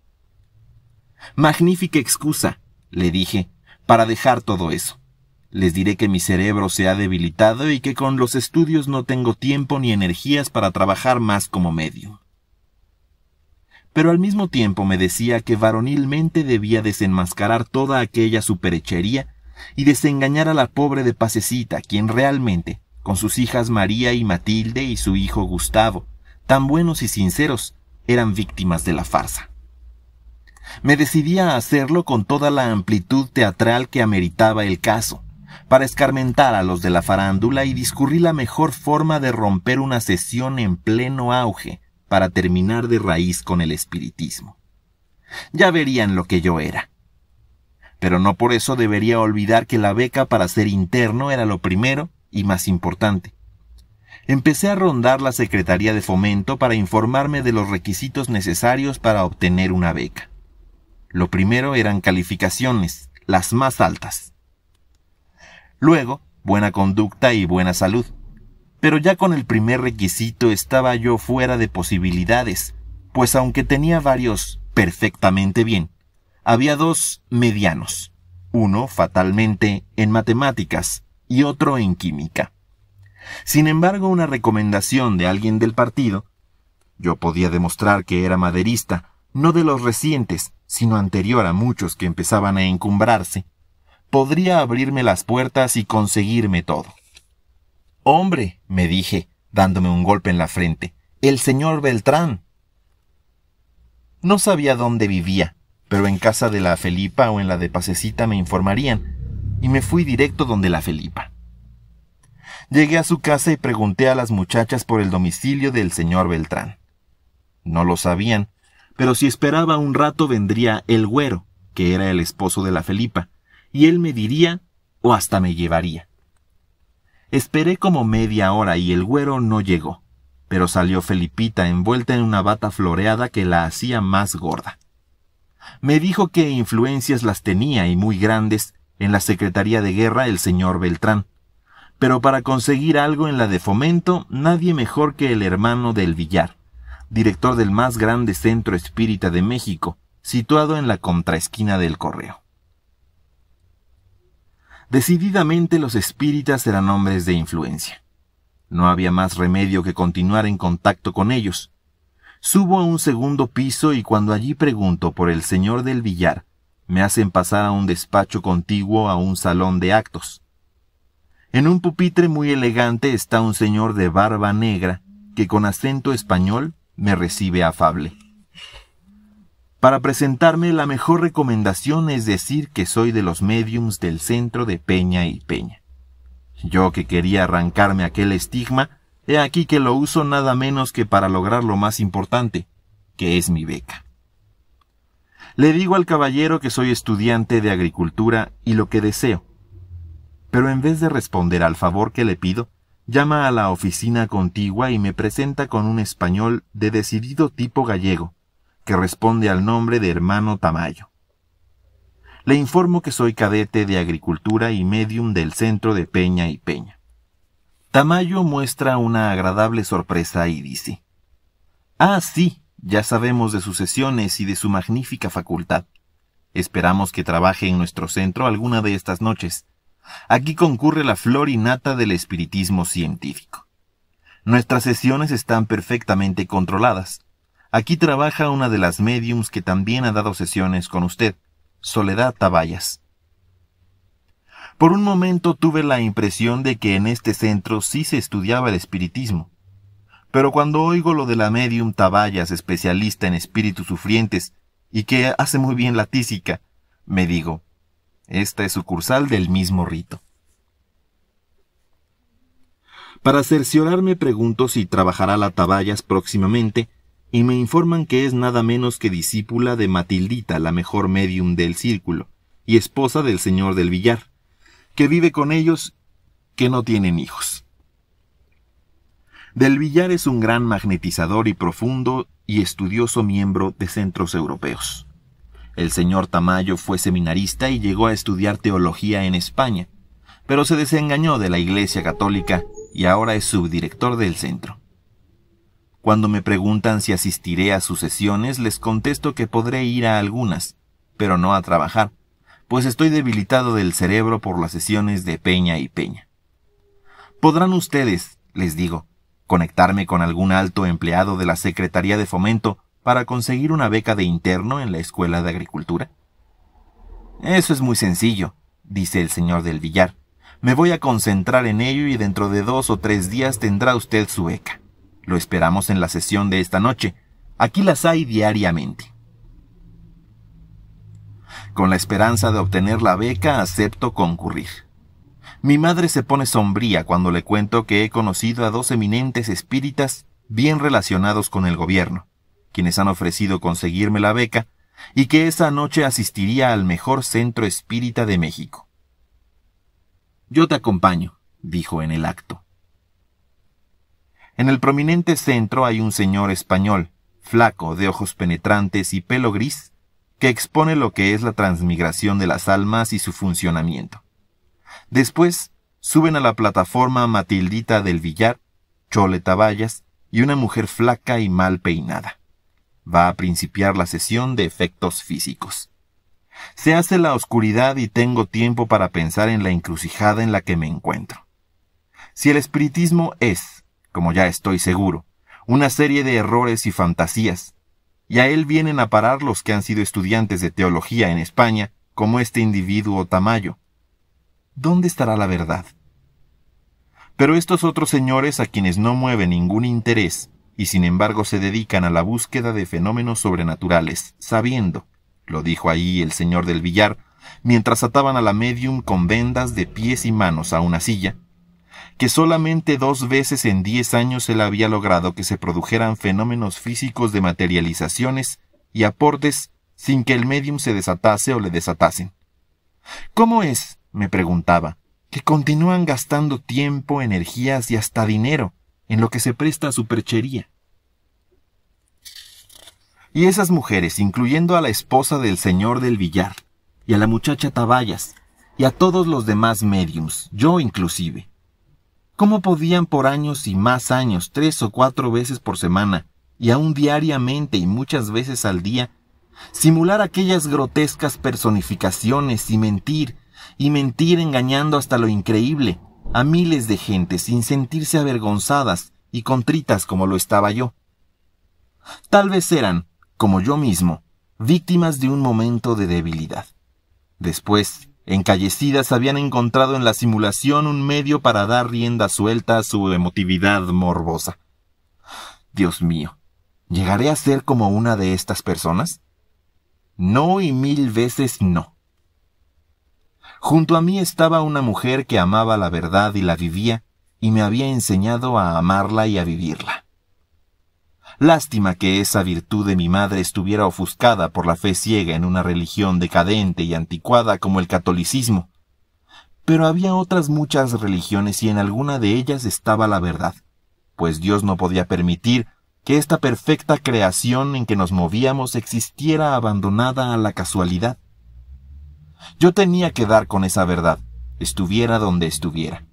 «Magnífica excusa», le dije, «para dejar todo eso. Les diré que mi cerebro se ha debilitado y que con los estudios no tengo tiempo ni energías para trabajar más como medium». Pero al mismo tiempo me decía que varonilmente debía desenmascarar toda aquella superhechería y desengañar a la pobre de Pasecita, quien realmente, con sus hijas María y Matilde y su hijo Gustavo, tan buenos y sinceros, eran víctimas de la farsa. Me decidí a hacerlo con toda la amplitud teatral que ameritaba el caso, para escarmentar a los de la farándula y discurrí la mejor forma de romper una sesión en pleno auge, para terminar de raíz con el espiritismo. Ya verían lo que yo era. Pero no por eso debería olvidar que la beca para ser interno era lo primero y más importante. Empecé a rondar la Secretaría de Fomento para informarme de los requisitos necesarios para obtener una beca. Lo primero eran calificaciones, las más altas. Luego, buena conducta y buena salud. Pero ya con el primer requisito estaba yo fuera de posibilidades, pues aunque tenía varios perfectamente bien, había 2 medianos, uno fatalmente en matemáticas y otro en química. Sin embargo, una recomendación de alguien del partido, yo podía demostrar que era maderista, no de los recientes, sino anterior a muchos que empezaban a encumbrarse, podría abrirme las puertas y conseguirme todo. «Hombre», me dije, dándome un golpe en la frente, «el señor Beltrán». No sabía dónde vivía, pero en casa de la Felipa o en la de Pasecita me informarían, y me fui directo donde la Felipa. Llegué a su casa y pregunté a las muchachas por el domicilio del señor Beltrán. No lo sabían, pero si esperaba un rato vendría el güero, que era el esposo de la Felipa, y él me diría o hasta me llevaría. Esperé como media hora y el güero no llegó, pero salió Felipita envuelta en una bata floreada que la hacía más gorda. Me dijo que influencias las tenía y muy grandes en la Secretaría de Guerra el señor Beltrán, pero para conseguir algo en la de Fomento nadie mejor que el hermano del Villar, director del más grande centro espírita de México, situado en la contraesquina del Correo. Decididamente los espíritas eran hombres de influencia. No había más remedio que continuar en contacto con ellos. Subo a un segundo piso y cuando allí pregunto por el señor del Villar, me hacen pasar a un despacho contiguo a un salón de actos. En un pupitre muy elegante está un señor de barba negra que con acento español me recibe afable. Para presentarme, la mejor recomendación es decir que soy de los médiums del centro de Peña y Peña. Yo que quería arrancarme aquel estigma, he aquí que lo uso nada menos que para lograr lo más importante, que es mi beca. Le digo al caballero que soy estudiante de agricultura y lo que deseo, pero en vez de responder al favor que le pido, llama a la oficina contigua y me presenta con un español de decidido tipo gallego, que responde al nombre de hermano Tamayo. Le informo que soy cadete de agricultura y médium del centro de Peña y Peña. Tamayo muestra una agradable sorpresa y dice: «Ah, sí, ya sabemos de sus sesiones y de su magnífica facultad. Esperamos que trabaje en nuestro centro alguna de estas noches. Aquí concurre la flor y nata del espiritismo científico. Nuestras sesiones están perfectamente controladas. Aquí trabaja una de las médiums que también ha dado sesiones con usted, Soledad Tabayas». Por un momento tuve la impresión de que en este centro sí se estudiaba el espiritismo, pero cuando oigo lo de la médium Tabayas, especialista en espíritus sufrientes y que hace muy bien la tísica, me digo, esta es sucursal del mismo rito. Para cerciorarme pregunto si trabajará la Tabayas próximamente, y me informan que es nada menos que discípula de Matildita, la mejor médium del círculo, y esposa del señor del Villar, que vive con ellos, que no tienen hijos. Del Villar es un gran magnetizador y profundo y estudioso miembro de centros europeos. El señor Tamayo fue seminarista y llegó a estudiar teología en España, pero se desengañó de la Iglesia Católica y ahora es subdirector del centro. Cuando me preguntan si asistiré a sus sesiones, les contesto que podré ir a algunas, pero no a trabajar, pues estoy debilitado del cerebro por las sesiones de Peña y Peña. ¿Podrán ustedes, les digo, conectarme con algún alto empleado de la Secretaría de Fomento para conseguir una beca de interno en la Escuela de Agricultura? Eso es muy sencillo, dice el señor del Villar. Me voy a concentrar en ello y dentro de 2 o 3 días tendrá usted su beca. Lo esperamos en la sesión de esta noche. Aquí las hay diariamente. Con la esperanza de obtener la beca, acepto concurrir. Mi madre se pone sombría cuando le cuento que he conocido a 2 eminentes espíritas bien relacionados con el gobierno, quienes han ofrecido conseguirme la beca, y que esa noche asistiría al mejor centro espírita de México. Yo te acompaño, dijo en el acto. En el prominente centro hay un señor español, flaco, de ojos penetrantes y pelo gris, que expone lo que es la transmigración de las almas y su funcionamiento. Después suben a la plataforma Matildita del Villar, Chole Tabayas y una mujer flaca y mal peinada. Va a principiar la sesión de efectos físicos. Se hace la oscuridad y tengo tiempo para pensar en la encrucijada en la que me encuentro. Si el espiritismo es, como ya estoy seguro, una serie de errores y fantasías, y a él vienen a parar los que han sido estudiantes de teología en España, como este individuo Tamayo, ¿dónde estará la verdad? Pero estos otros señores a quienes no mueve ningún interés, y sin embargo se dedican a la búsqueda de fenómenos sobrenaturales, sabiendo, lo dijo ahí el señor del Villar, mientras ataban a la médium con vendas de pies y manos a una silla, que solamente 2 veces en 10 años él había logrado que se produjeran fenómenos físicos de materializaciones y aportes sin que el médium se desatase o le desatasen. ¿Cómo es, me preguntaba, que continúan gastando tiempo, energías y hasta dinero en lo que se presta a superchería? Y esas mujeres, incluyendo a la esposa del señor del Villar, y a la muchacha Tabayas, y a todos los demás médiums, yo inclusive, ¿cómo podían por años y más años, 3 o 4 veces por semana, y aún diariamente y muchas veces al día, simular aquellas grotescas personificaciones y mentir engañando hasta lo increíble a miles de gentes sin sentirse avergonzadas y contritas como lo estaba yo? Tal vez eran, como yo mismo, víctimas de un momento de debilidad. Después, encallecidas, habían encontrado en la simulación un medio para dar rienda suelta a su emotividad morbosa. Dios mío, ¿llegaré a ser como una de estas personas? No, y 1000 veces no. Junto a mí estaba una mujer que amaba la verdad y la vivía, y me había enseñado a amarla y a vivirla. Lástima que esa virtud de mi madre estuviera ofuscada por la fe ciega en una religión decadente y anticuada como el catolicismo. Pero había otras muchas religiones y en alguna de ellas estaba la verdad, pues Dios no podía permitir que esta perfecta creación en que nos movíamos existiera abandonada a la casualidad. Yo tenía que dar con esa verdad, estuviera donde estuviera.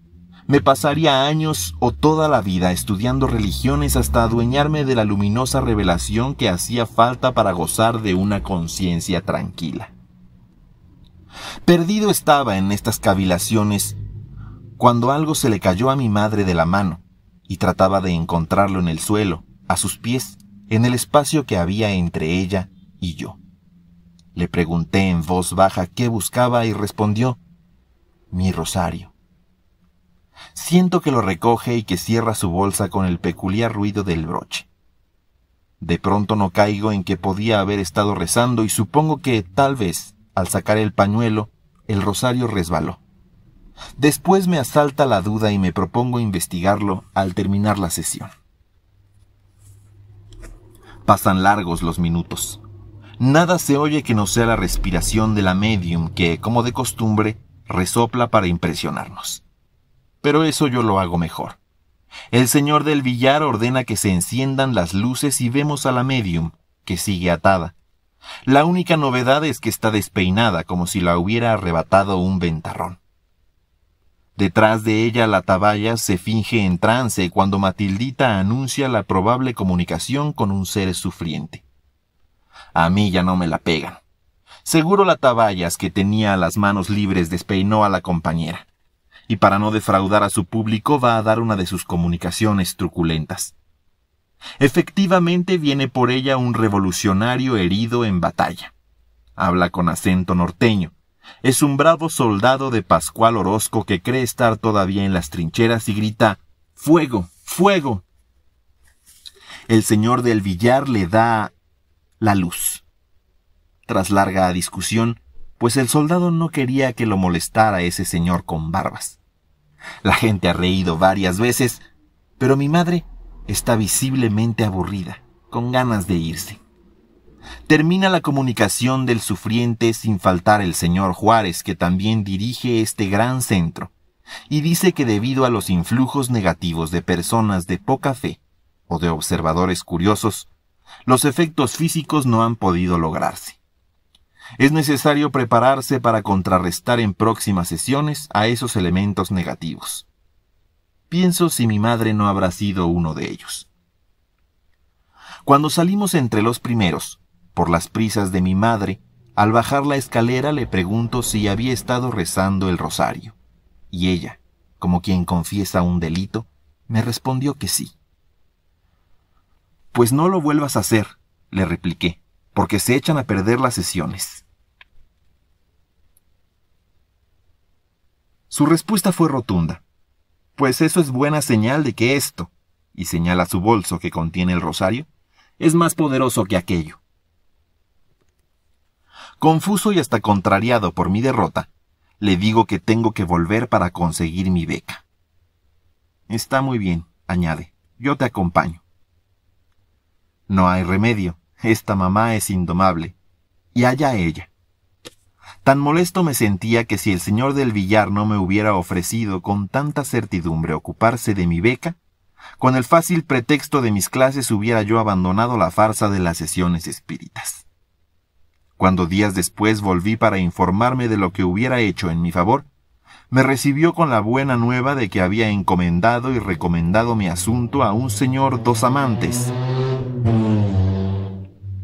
Me pasaría años o toda la vida estudiando religiones hasta adueñarme de la luminosa revelación que hacía falta para gozar de una conciencia tranquila. Perdido estaba en estas cavilaciones cuando algo se le cayó a mi madre de la mano y trataba de encontrarlo en el suelo, a sus pies, en el espacio que había entre ella y yo. Le pregunté en voz baja qué buscaba y respondió: mi rosario. Siento que lo recoge y que cierra su bolsa con el peculiar ruido del broche. De pronto no caigo en que podía haber estado rezando y supongo que, tal vez, al sacar el pañuelo, el rosario resbaló. Después me asalta la duda y me propongo investigarlo al terminar la sesión. Pasan largos los minutos. Nada se oye que no sea la respiración de la médium que, como de costumbre, resopla para impresionarnos. Pero eso yo lo hago mejor. El señor del Villar ordena que se enciendan las luces y vemos a la médium, que sigue atada. La única novedad es que está despeinada, como si la hubiera arrebatado un ventarrón. Detrás de ella la Tabayas se finge en trance cuando Matildita anuncia la probable comunicación con un ser sufriente. A mí ya no me la pegan. Seguro la Tabayas, que tenía las manos libres, despeinó a la compañera. Y para no defraudar a su público va a dar una de sus comunicaciones truculentas. Efectivamente viene por ella un revolucionario herido en batalla. Habla con acento norteño. Es un bravo soldado de Pascual Orozco que cree estar todavía en las trincheras y grita: ¡fuego! ¡fuego! El señor del Villar le da la luz. Tras larga discusión, pues el soldado no quería que lo molestara ese señor con barbas. La gente ha reído varias veces, pero mi madre está visiblemente aburrida, con ganas de irse. Termina la comunicación del sufriente sin faltar el señor Juárez, que también dirige este gran centro, y dice que debido a los influjos negativos de personas de poca fe o de observadores curiosos, los efectos físicos no han podido lograrse. Es necesario prepararse para contrarrestar en próximas sesiones a esos elementos negativos. Pienso si mi madre no habrá sido uno de ellos. Cuando salimos entre los primeros, por las prisas de mi madre, al bajar la escalera le pregunto si había estado rezando el rosario, y ella, como quien confiesa un delito, me respondió que sí. Pues no lo vuelvas a hacer, le repliqué, porque se echan a perder las sesiones. Su respuesta fue rotunda. Pues eso es buena señal de que esto, y señala su bolso que contiene el rosario, es más poderoso que aquello. Confuso y hasta contrariado por mi derrota, le digo que tengo que volver para conseguir mi beca. Está muy bien, añade. Yo te acompaño. No hay remedio. Esta mamá es indomable. Y allá ella. Tan molesto me sentía que si el señor del billar no me hubiera ofrecido con tanta certidumbre ocuparse de mi beca, con el fácil pretexto de mis clases hubiera yo abandonado la farsa de las sesiones espíritas. Cuando días después volví para informarme de lo que hubiera hecho en mi favor, me recibió con la buena nueva de que había encomendado y recomendado mi asunto a un señor dos amantes,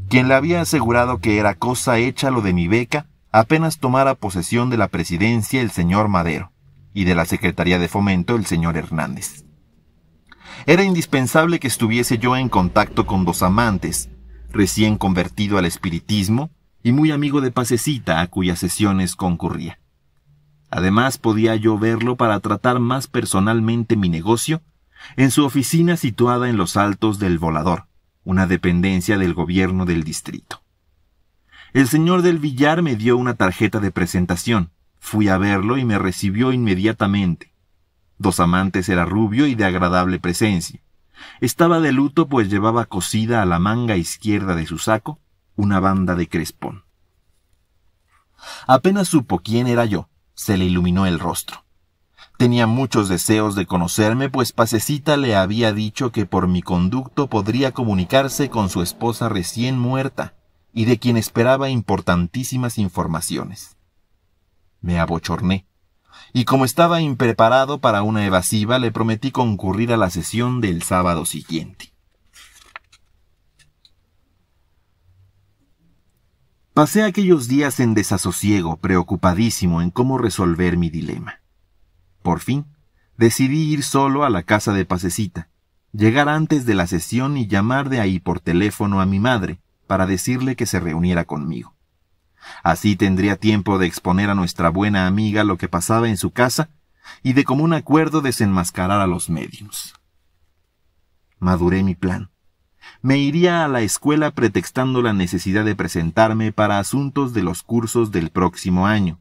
quien le había asegurado que era cosa hecha lo de mi beca apenas tomara posesión de la presidencia el señor Madero y de la Secretaría de Fomento el señor Hernández. Era indispensable que estuviese yo en contacto con dos amantes, recién convertido al espiritismo y muy amigo de Pasecita, a cuyas sesiones concurría. Además podía yo verlo para tratar más personalmente mi negocio en su oficina situada en los Altos del Volador, una dependencia del gobierno del distrito. El señor del billar me dio una tarjeta de presentación. Fui a verlo y me recibió inmediatamente. Dos amantes era rubio y de agradable presencia. Estaba de luto pues llevaba cosida a la manga izquierda de su saco una banda de crespón. Apenas supo quién era yo, se le iluminó el rostro. Tenía muchos deseos de conocerme, pues Pasecita le había dicho que por mi conducto podría comunicarse con su esposa recién muerta y de quien esperaba importantísimas informaciones. Me abochorné, y como estaba impreparado para una evasiva, le prometí concurrir a la sesión del sábado siguiente. Pasé aquellos días en desasosiego, preocupadísimo en cómo resolver mi dilema. Por fin, decidí ir solo a la casa de Pasecita, llegar antes de la sesión y llamar de ahí por teléfono a mi madre para decirle que se reuniera conmigo. Así tendría tiempo de exponer a nuestra buena amiga lo que pasaba en su casa y de común acuerdo desenmascarar a los médiums. Maduré mi plan. Me iría a la escuela pretextando la necesidad de presentarme para asuntos de los cursos del próximo año,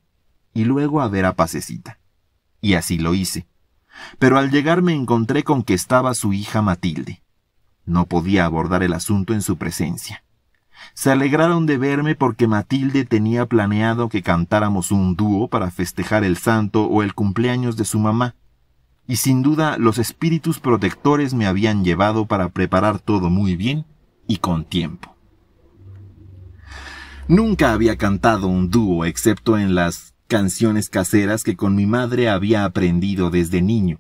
y luego a ver a Pasecita. Y así lo hice. Pero al llegar me encontré con que estaba su hija Matilde. No podía abordar el asunto en su presencia. Se alegraron de verme porque Matilde tenía planeado que cantáramos un dúo para festejar el santo o el cumpleaños de su mamá, y sin duda los espíritus protectores me habían llevado para preparar todo muy bien y con tiempo. Nunca había cantado un dúo excepto en las canciones caseras que con mi madre había aprendido desde niño,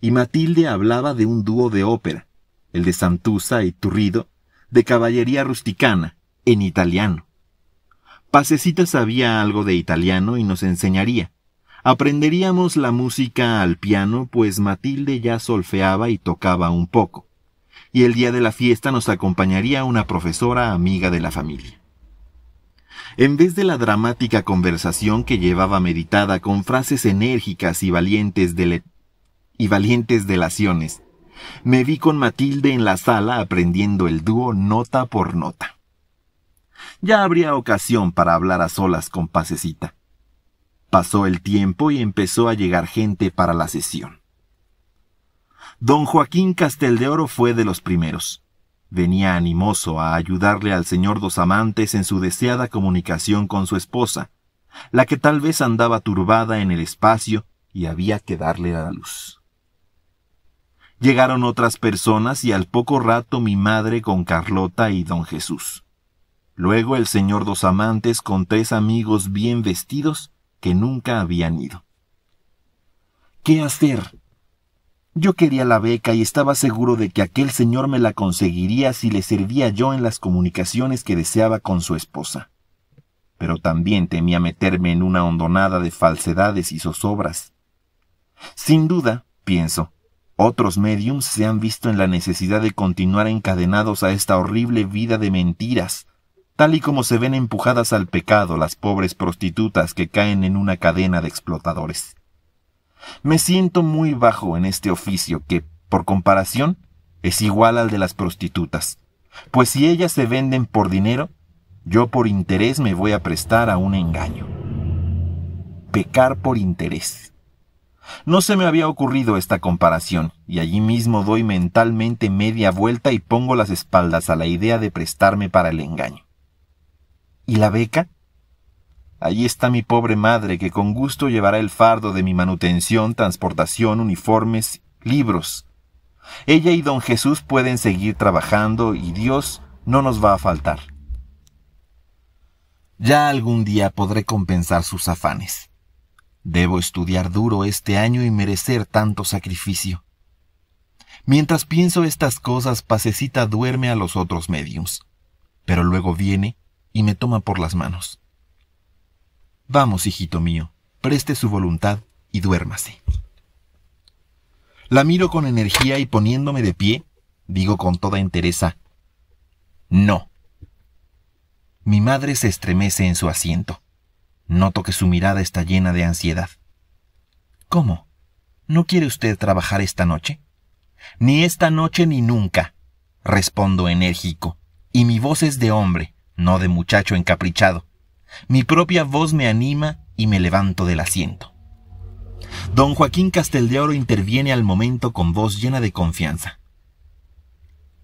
y Matilde hablaba de un dúo de ópera, el de Santuzza y Turrido, de caballería rusticana, en italiano. Pasecita sabía algo de italiano y nos enseñaría. Aprenderíamos la música al piano, pues Matilde ya solfeaba y tocaba un poco, y el día de la fiesta nos acompañaría una profesora amiga de la familia. En vez de la dramática conversación que llevaba meditada con frases enérgicas y valientes delaciones, me vi con Matilde en la sala aprendiendo el dúo nota por nota. Ya habría ocasión para hablar a solas con Pasecita. Pasó el tiempo y empezó a llegar gente para la sesión. Don Joaquín Casteldeoro fue de los primeros. Venía animoso a ayudarle al señor Dos Amantes en su deseada comunicación con su esposa, la que tal vez andaba turbada en el espacio y había que darle a la luz. Llegaron otras personas y al poco rato mi madre con Carlota y don Jesús. Luego el señor Dos Amantes con 3 amigos bien vestidos que nunca habían ido. ¿Qué hacer? Yo quería la beca y estaba seguro de que aquel señor me la conseguiría si le servía yo en las comunicaciones que deseaba con su esposa. Pero también temía meterme en una hondonada de falsedades y zozobras. Sin duda, pienso, otros médiums se han visto en la necesidad de continuar encadenados a esta horrible vida de mentiras, tal y como se ven empujadas al pecado las pobres prostitutas que caen en una cadena de explotadores. Me siento muy bajo en este oficio que, por comparación, es igual al de las prostitutas, pues si ellas se venden por dinero, yo por interés me voy a prestar a un engaño. Pecar por interés. No se me había ocurrido esta comparación, y allí mismo doy mentalmente media vuelta y pongo las espaldas a la idea de prestarme para el engaño. ¿Y la beca? Allí está mi pobre madre, que con gusto llevará el fardo de mi manutención, transportación, uniformes, libros. Ella y don Jesús pueden seguir trabajando y Dios no nos va a faltar. Ya algún día podré compensar sus afanes. Debo estudiar duro este año y merecer tanto sacrificio. Mientras pienso estas cosas, Pasecita duerme a los otros médiums, pero luego viene y me toma por las manos. Vamos, hijito mío, preste su voluntad y duérmase. La miro con energía y poniéndome de pie, digo con toda entereza, no. Mi madre se estremece en su asiento. Noto que su mirada está llena de ansiedad. ¿Cómo? ¿No quiere usted trabajar esta noche? Ni esta noche ni nunca, respondo enérgico, y mi voz es de hombre, no de muchacho encaprichado. Mi propia voz me anima y me levanto del asiento. Don Joaquín Casteldeoro interviene al momento con voz llena de confianza.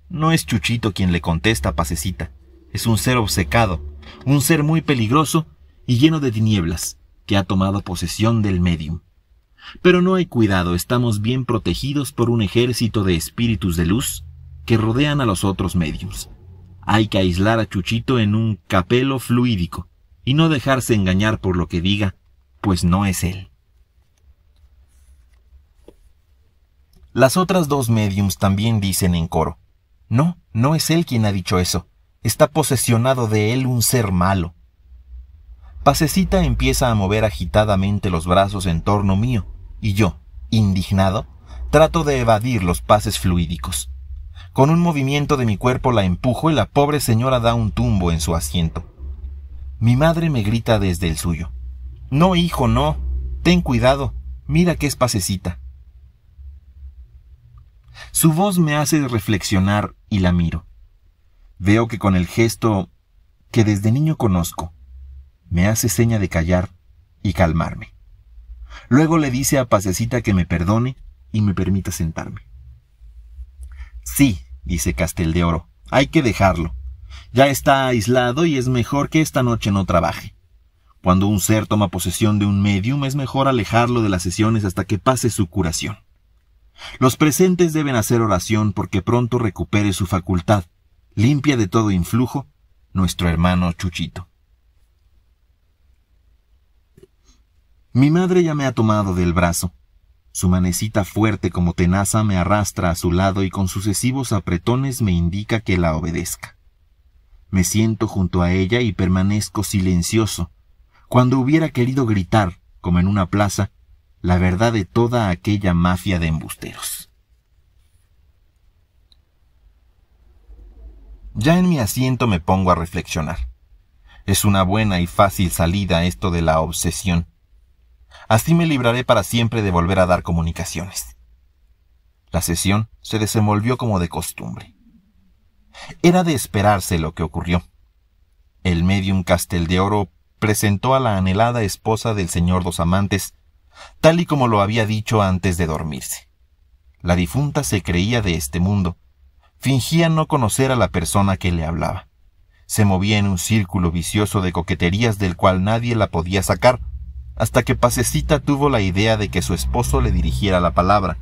No es Chuchito quien le contesta a Pasecita. Es un ser obcecado, un ser muy peligroso y lleno de tinieblas, que ha tomado posesión del médium. Pero no hay cuidado, estamos bien protegidos por un ejército de espíritus de luz que rodean a los otros médiums. Hay que aislar a Chuchito en un capelo fluídico y no dejarse engañar por lo que diga, pues no es él. Las otras dos médiums también dicen en coro, no, no es él quien ha dicho eso, está posesionado de él un ser malo. Pasecita empieza a mover agitadamente los brazos en torno mío, y yo, indignado, trato de evadir los pases fluídicos. Con un movimiento de mi cuerpo la empujo y la pobre señora da un tumbo en su asiento. Mi madre me grita desde el suyo. No, hijo, no. Ten cuidado. Mira que es Pasecita. Su voz me hace reflexionar y la miro. Veo que con el gesto que desde niño conozco, me hace seña de callar y calmarme. Luego le dice a Pasecita que me perdone y me permita sentarme. Sí, dice Casteldeoro, hay que dejarlo. Ya está aislado y es mejor que esta noche no trabaje. Cuando un ser toma posesión de un médium, es mejor alejarlo de las sesiones hasta que pase su curación. Los presentes deben hacer oración porque pronto recupere su facultad, limpia de todo influjo, nuestro hermano Chuchito. Mi madre ya me ha tomado del brazo. Su manecita fuerte como tenaza me arrastra a su lado y con sucesivos apretones me indica que la obedezca. Me siento junto a ella y permanezco silencioso, cuando hubiera querido gritar, como en una plaza, la verdad de toda aquella mafia de embusteros. Ya en mi asiento me pongo a reflexionar. Es una buena y fácil salida esto de la obsesión. Así me libraré para siempre de volver a dar comunicaciones. La sesión se desenvolvió como de costumbre. Era de esperarse lo que ocurrió. El médium Casteldeoro presentó a la anhelada esposa del señor Dos Amantes, tal y como lo había dicho antes de dormirse. La difunta se creía de este mundo. Fingía no conocer a la persona que le hablaba. Se movía en un círculo vicioso de coqueterías del cual nadie la podía sacar, hasta que Pasecita tuvo la idea de que su esposo le dirigiera la palabra.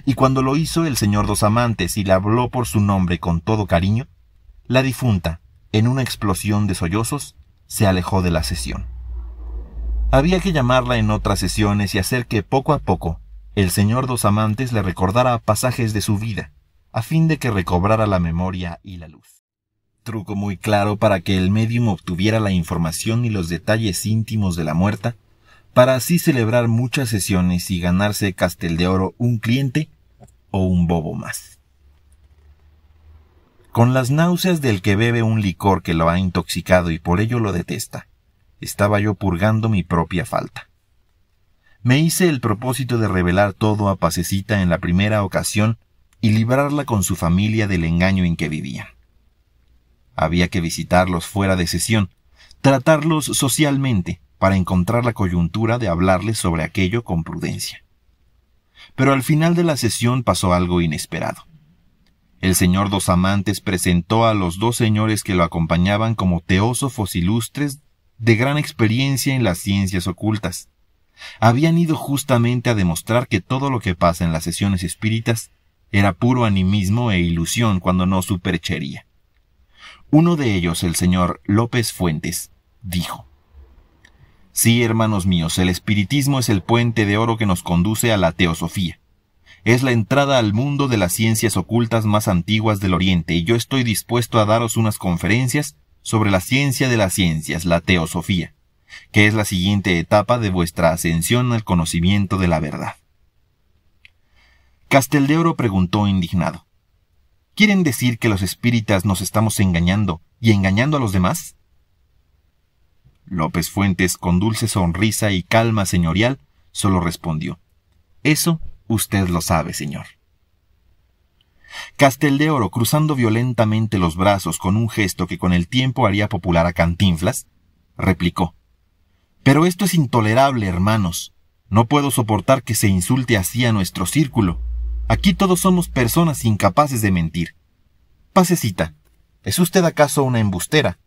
Y cuando lo hizo el señor Dos Amantes y le habló por su nombre con todo cariño, la difunta, en una explosión de sollozos, se alejó de la sesión. Había que llamarla en otras sesiones y hacer que poco a poco el señor Dos Amantes le recordara pasajes de su vida, a fin de que recobrara la memoria y la luz. Truco muy claro para que el médium obtuviera la información y los detalles íntimos de la muerta, para así celebrar muchas sesiones y ganarse Casteldeoro un cliente o un bobo más. Con las náuseas del que bebe un licor que lo ha intoxicado y por ello lo detesta, estaba yo purgando mi propia falta. Me hice el propósito de revelar todo a Pasecita en la primera ocasión y librarla con su familia del engaño en que vivían. Había que visitarlos fuera de sesión, tratarlos socialmente, para encontrar la coyuntura de hablarles sobre aquello con prudencia. Pero al final de la sesión pasó algo inesperado. El señor Dos Amantes presentó a los dos señores que lo acompañaban como teósofos ilustres de gran experiencia en las ciencias ocultas. Habían ido justamente a demostrar que todo lo que pasa en las sesiones espíritas era puro animismo e ilusión, cuando no superchería. Uno de ellos, el señor López Fuentes, dijo: «Sí, hermanos míos, el espiritismo es el puente de oro que nos conduce a la teosofía. Es la entrada al mundo de las ciencias ocultas más antiguas del Oriente, y yo estoy dispuesto a daros unas conferencias sobre la ciencia de las ciencias, la teosofía, que es la siguiente etapa de vuestra ascensión al conocimiento de la verdad». Casteldeoro preguntó indignado: «¿Quieren decir que los espíritas nos estamos engañando y engañando a los demás?». López Fuentes, con dulce sonrisa y calma señorial, solo respondió: «Eso usted lo sabe, señor». Casteldeoro, cruzando violentamente los brazos con un gesto que con el tiempo haría popular a Cantinflas, replicó: «Pero esto es intolerable, hermanos. No puedo soportar que se insulte así a nuestro círculo. Aquí todos somos personas incapaces de mentir. Pasecita, ¿es usted acaso una embustera?».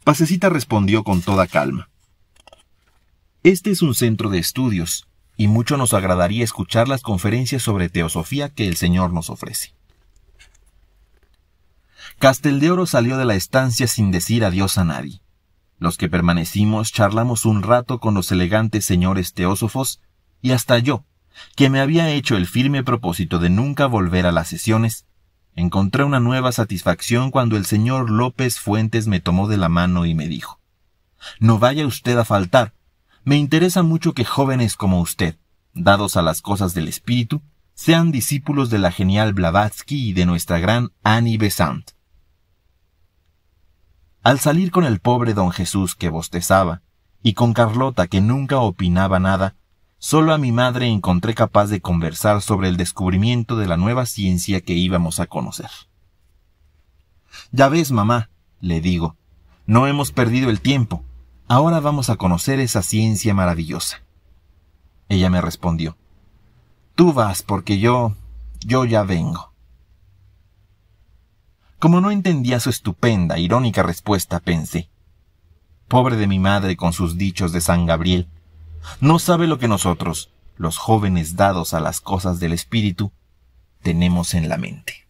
Pasecita respondió con toda calma: «Este es un centro de estudios, y mucho nos agradaría escuchar las conferencias sobre teosofía que el señor nos ofrece». Casteldeoro salió de la estancia sin decir adiós a nadie. Los que permanecimos charlamos un rato con los elegantes señores teósofos, y hasta yo, que me había hecho el firme propósito de nunca volver a las sesiones, encontré una nueva satisfacción cuando el señor López Fuentes me tomó de la mano y me dijo: «No vaya usted a faltar. Me interesa mucho que jóvenes como usted, dados a las cosas del espíritu, sean discípulos de la genial Blavatsky y de nuestra gran Annie Besant». Al salir con el pobre don Jesús, que bostezaba, y con Carlota, que nunca opinaba nada, solo a mi madre encontré capaz de conversar sobre el descubrimiento de la nueva ciencia que íbamos a conocer. «Ya ves, mamá», le digo, «no hemos perdido el tiempo. Ahora vamos a conocer esa ciencia maravillosa». Ella me respondió: «Tú vas, porque yo ya vengo». Como no entendía su estupenda, irónica respuesta, pensé: pobre de mi madre con sus dichos de San Gabriel. No sabe lo que nosotros, los jóvenes dados a las cosas del espíritu, tenemos en la mente.